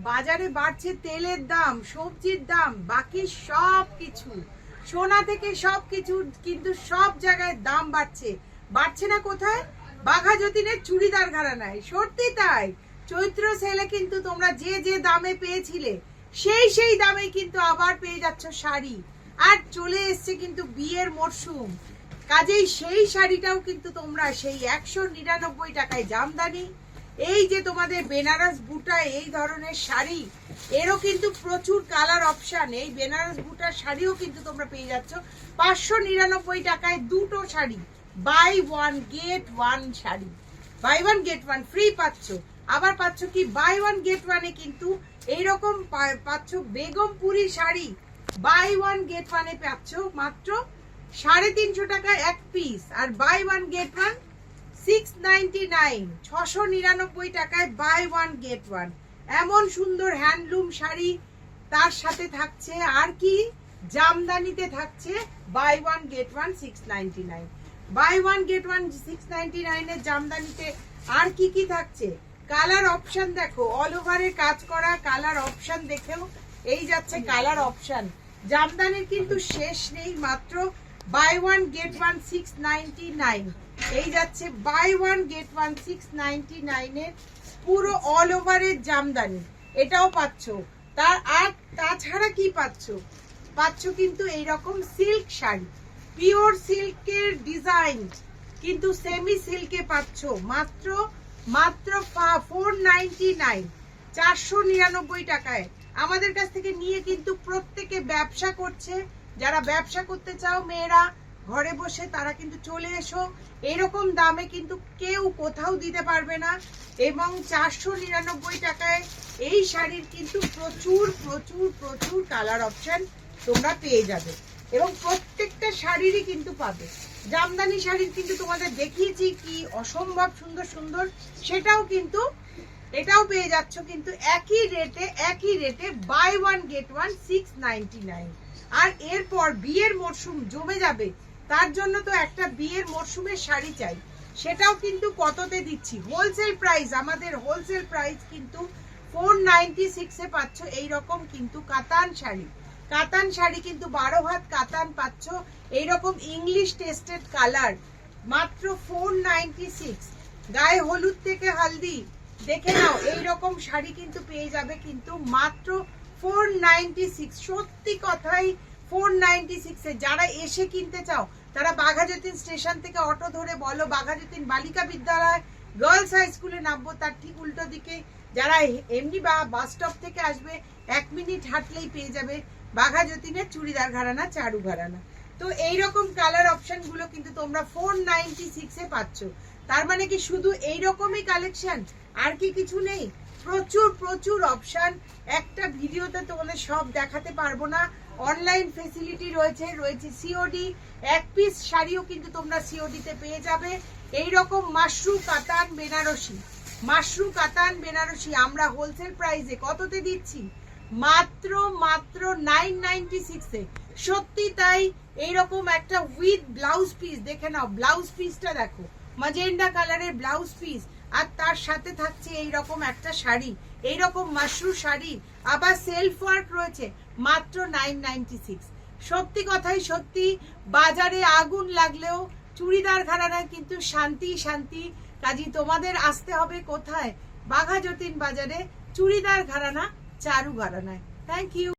বাজারে বাড়ছে তেলের দাম, সবজির দাম, বাকি সব কিছু, সোনা থেকে সব কিছু, কিন্তু সব জায়গায় দাম বাড়ছে। বাড়ছে না কোথায়? বাঘা যতীনের চুড়িদার ঘরানায়। সত্যি তাই, চৈত্র সেলে কিন্তু তোমরা যে যে দামে পেয়েছিলে সেই দামে কিন্তু আবার পেয়ে যাচ্ছ শাড়ি। আর চলে এসছে কিন্তু বিয়ের মরশুম, কাজেই সেই শাড়িটাও কিন্তু তোমরা সেই 199 টাকায় জামদানি। এই যে তোমাদের বেনারস বুটা এই ধরনের শাড়ি, এরও কিন্তু প্রচুর কালার অপশন। এই বেনারস বুটার শাড়িও কিন্তু তোমরা পেয়ে যাচ্ছ 599 টাকায় দুটো sari. Buy one get one sari, buy one get one free পাচ্ছ। আবার পাচ্ছ কি বাই ওয়ান গেট ওয়ানে কিন্তু এইরকম পাচ্ছ Begampuri sari, buy one get ওয়ানে পাচ্ছ মাত্র 350 টাকা এক পিস। আর বাই ওয়ান গেট ওয়ান 699, 699 টাকায় বাই ওয়ান গেট ওয়ান। এমন সুন্দর হ্যান্ডলুম শাড়ি, তার সাথে থাকছে আর কি, জামদানিতে থাকছে buy one get one 699। Buy one get one 699 এর জামদানিতে আর কি কি থাকছে, কালার অপশন দেখো, অল ওভারের কাজ করা কালার অপশন দেখেও এই যাচ্ছে কালার অপশন। জামদানির কিন্তু শেষ নেই, মাত্র বাই ওয়ান গেট ওয়ান 699। এই যাচ্ছে বাই ওয়ান গেট ওয়ান 699 এর পুরো অল ওভারের জামদানি, এটাও পাচ্ছ। আর তাছাড়া কি পাচ্ছ, পাচ্ছ কিন্তু এইরকম সিল্ক শাড়ি, পিওর সিল্কের ডিজাইন কিন্তু সেমি সিল্কে পাচ্ছ মাত্র 499, 499 টাকায়। আমাদের কাছ থেকে নিয়ে কিন্তু প্রত্যেকে ব্যবসা করছে। যারা ব্যবসা করতে চাও মেয়েরা ঘরে বসে, তারা কিন্তু চলে এসো। এরকম দামে কিন্তু কেউ কোথাও দিতে পারবে না। এবং 499 টাকায় এই শাড়ির কিন্তু প্রচুর প্রচুর প্রচুর কালার অপশন তোমরা পেয়ে যাবে, এবং প্রত্যেকটা শাড়িরই কিন্তু পাবে। জামদানি শাড়ির কিন্তু তোমাদের দেখিয়েছি কি অসম্ভব সুন্দর সুন্দর, সেটাও কিন্তু এটাও পেয়ে যাচ্ছ কিন্তু একই রেটে বাই ওয়ান গেট ওয়ান 699। আর এরপর বিয়ের মরশুম জমে যাবে, তার জন্য তো একটা বিয়ের মরশুমের শাড়ি চাই, সেটাও কিন্তু কততে দিচ্ছি, হোলসেল প্রাইস। আমাদের হোলসেল প্রাইস কিন্তু 496 এ পাচ্ছ এইরকম কিন্তু কাতান শাড়ি। কাতান শাড়ি কিন্তু 12 হাত কাতান পাচ্ছ, এইরকম ইংলিশ টেস্টেড কালার মাত্র 496। গায়ে হলুদ থেকে হালদি দেখে নাও, এইরকম শাড়ি কিন্তু পেয়ে যাবে কিন্তু মাত্র 496। সত্যি কথাই 496 এ। যারা এসে কিনতে চাও তারা বাঘাযতীন স্টেশন থেকে অটো ধরে বলো বাঘাযতীন বালিকা বিদ্যালয় গার্লস হাই স্কুলে নামবো, তার ঠিক উল্টো দিকে। যারা এমনি বাস স্টপ থেকে আসবে 1 মিনিট হাঁটলেই পেয়ে যাবে বাঘাযতীনের চুড়িদার ঘরানা, চারু ঘরানা। তো এইরকম কালার অপশন গুলো কিন্তু তোমরা 496 এ পাচ্ছ। তার মানে কি শুধু এইরকমই কালেকশন, আর কি কিছু নেই? প্রচুর প্রচুর অপশন, একটা ভিডিওতে তোমাদের সব দেখাতে পারবো না। অনলাইন ফেসিলিটি রয়েছে সিওডি, এক পিস শাড়িও কিন্তু তোমরা সিওডি তে পেয়ে যাবে। এইরকম মাশরু কাতান বেনারসি আমরা হোলসেল প্রাইসে কততে দিচ্ছি, মাত্র 996 এ। সত্যি তাই, এইরকম একটা উইথ ব্লাউজ পিস দেখে নাও, ব্লাউজ পিসটা দেখো, ম্যাজেন্ডা কালারের ব্লাউজ পিস, আর তার সাথে থাকছে এইরকম একটা শাড়ি, এইরকম মাশরু শাড়ি, আবার সেলফ ওয়ার্ক রয়েছে, মাত্র 996। সত্যি কথাই সত্যি, বাজারে আগুন লাগলেও চুড়িদার ঘরানায় কিন্তু শান্তি শান্তি। কাজী তোমাদের আসতে হবে কোথায়? বাঘাযতীন বাজারে চুড়িদার ঘরানা, চারু ঘরানায়। Thank you.